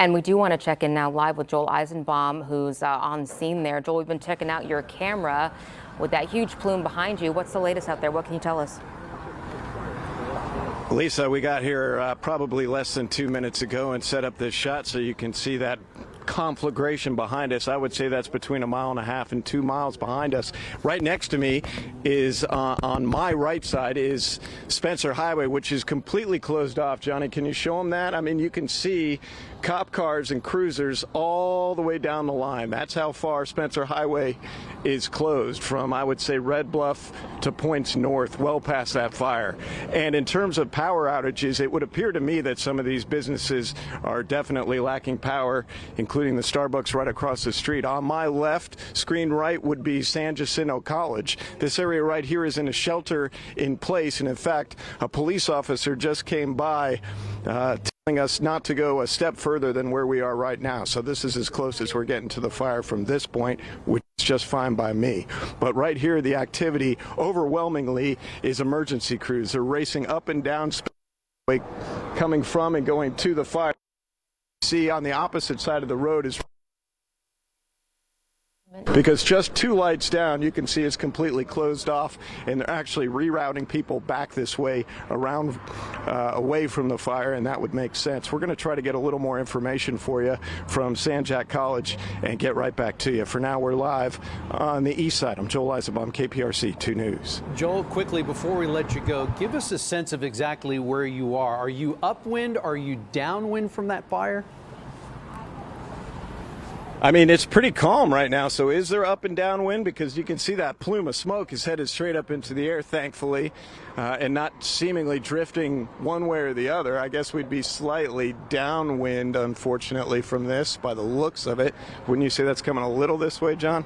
And we do want to check in now live with Joel Eisenbaum, who's on scene there. Joel, we've been checking out your camera with that huge plume behind you. What's the latest out there? What can you tell us? Lisa, we got here probably less than 2 minutes ago and set up this shot so you can see that conflagration behind us. I would say that's between 1.5 miles and 2 miles behind us. Right next to me is, on my right side, is Spencer Highway, which is completely closed off. Johnny, can you show them that? I mean, you can see cop cars and cruisers all the way down the line. That's how far Spencer Highway is closed from, I would say, Red Bluff to points north, well past that fire. And in terms of power outages, it would appear to me that some of these businesses are definitely lacking power, including the Starbucks right across the street. On my left, screen right, would be San Jacinto College. This area right here is in a shelter in place, and in fact, a police officer just came by telling us not to go a step further than where we are right now. So this is as close as we're getting to the fire from this point, which is just fine by me. But right here, the activity overwhelmingly is emergency crews. They're racing up and down, coming from and going to the fire. See on the opposite side of the road is because just 2 lights down, you can see it's completely closed off, and they're actually rerouting people back this way around away from the fire, and that would make sense. We're going to try to get a little more information for you from San Jac College and get right back to you. For now, we're live on the east side. I'm Joel Eisenbaum, KPRC 2 News. Joel, quickly, before we let you go, give us a sense of exactly where you are. Are you upwind? Are you downwind from that fire? I mean, it's pretty calm right now, so is there up and down wind? Because you can see that plume of smoke is headed straight up into the air, thankfully, and not seemingly drifting one way or the other. I guess we'd be slightly downwind, unfortunately, from this by the looks of it. Wouldn't you say that's coming a little this way, John?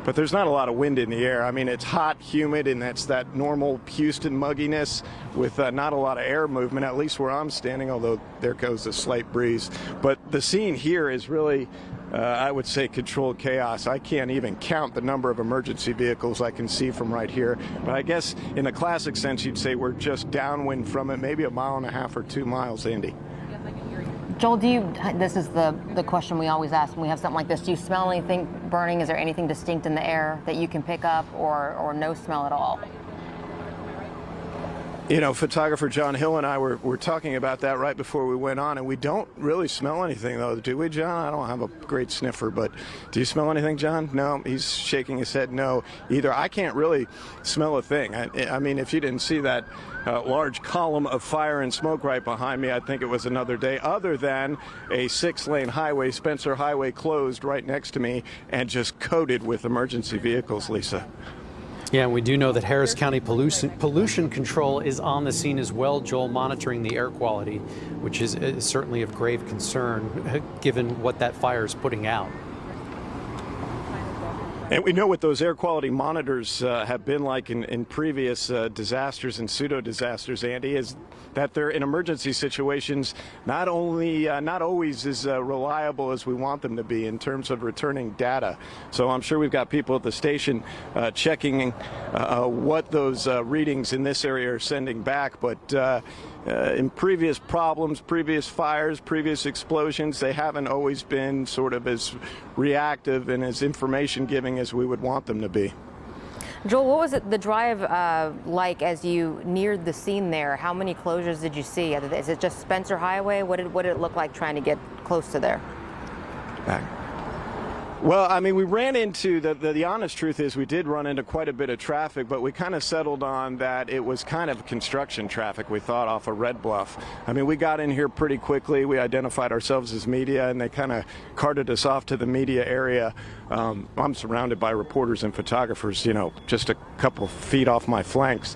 But there's not a lot of wind in the air. I mean, it's hot, humid, and that's that normal Houston mugginess with not a lot of air movement, at least where I'm standing, although there goes a slight breeze. But the scene here is really, I would say, controlled chaos. I can't even count the number of emergency vehicles I can see from right here. But I guess in a classic sense, you'd say we're just downwind from it, maybe 1.5 miles or 2 miles, Andy. Joel, this is the question we always ask when we have something like this. Do you smell anything burning? Is there anything distinct in the air that you can pick up, or no smell at all? You know, photographer John Hill and I were talking about that right before we went on, and we don't really smell anything, though, do we, John? I don't have a great sniffer, but do you smell anything, John? No, he's shaking his head no either. I can't really smell a thing. I mean, if you didn't see that large column of fire and smoke right behind me, I think it was another day, other than a 6-lane highway, Spencer Highway, closed right next to me and just coated with emergency vehicles, Lisa. Yeah, we do know that Harris County Pollution Control is on the scene as well, Joel, monitoring the air quality, which is certainly of grave concern given what that fire is putting out. And we know what those air quality monitors have been like in previous disasters and pseudo-disasters, Andy, is that they're in emergency situations not always as reliable as we want them to be in terms of returning data. So I'm sure we've got people at the station checking what those readings in this area are sending back, but in previous problems, previous fires, previous explosions, they haven't always been sort of as reactive and as information giving as we would want them to be. Joel, what was the drive like as you neared the scene there? How many closures did you see? Is it just Spencer Highway? What did it look like trying to get close to there? Well, I mean, we ran into, the honest truth is we did run into quite a bit of traffic, but we kind of settled on that it was kind of construction traffic, we thought, off of Red Bluff. I mean, we got in here pretty quickly. We identified ourselves as media, and they kind of carted us off to the media area. I'm surrounded by reporters and photographers, you know, just a couple feet off my flanks.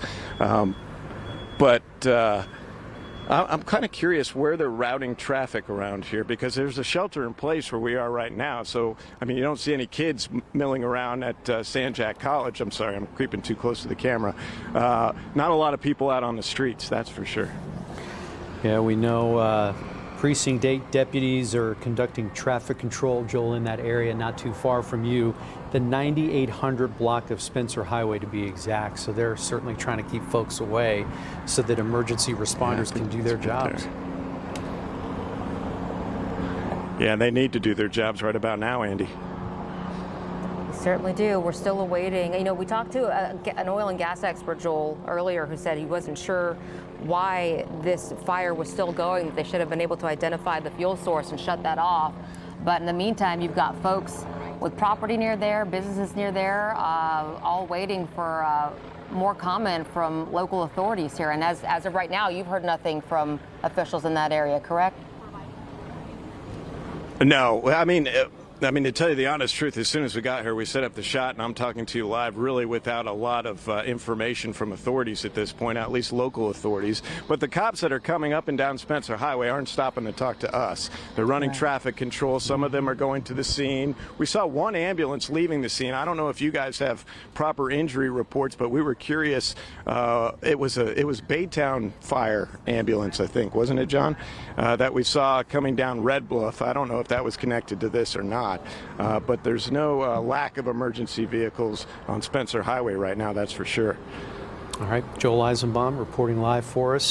I'm kind of curious where they're routing traffic around here, because there's a shelter in place where we are right now. So, I mean, you don't see any kids milling around at San Jac College. I'm sorry, I'm creeping too close to the camera. Not a lot of people out on the streets, that's for sure. Yeah, we know Precinct 8 deputies are conducting traffic control, Joel, in that area not too far from you. The 9800 block of Spencer Highway, to be exact. So they're certainly trying to keep folks away so that emergency responders can do their jobs. Yeah, they need to do their jobs right about now, Andy. Certainly do. We're still awaiting. You know, we talked to an oil and gas expert, Joel, earlier, who said he wasn't sure why this fire was still going. They should have been able to identify the fuel source and shut that off. But in the meantime, you've got folks with property near there, businesses near there, all waiting for more comment from local authorities here. And as of right now, you've heard nothing from officials in that area, correct? No, I mean, to tell you the honest truth, as soon as we got here, we set up the shot, and I'm talking to you live really without a lot of information from authorities at this point, at least local authorities. But the cops that are coming up and down Spencer Highway aren't stopping to talk to us. They're running traffic control. Some of them are going to the scene. We saw one ambulance leaving the scene. I don't know if you guys have proper injury reports, but we were curious. It was Baytown Fire ambulance, I think, wasn't it, John? That we saw coming down Red Bluff. I don't know if that was connected to this or not. But there's no lack of emergency vehicles on Spencer Highway right now, that's for sure. All right, Joel Eisenbaum reporting live for us.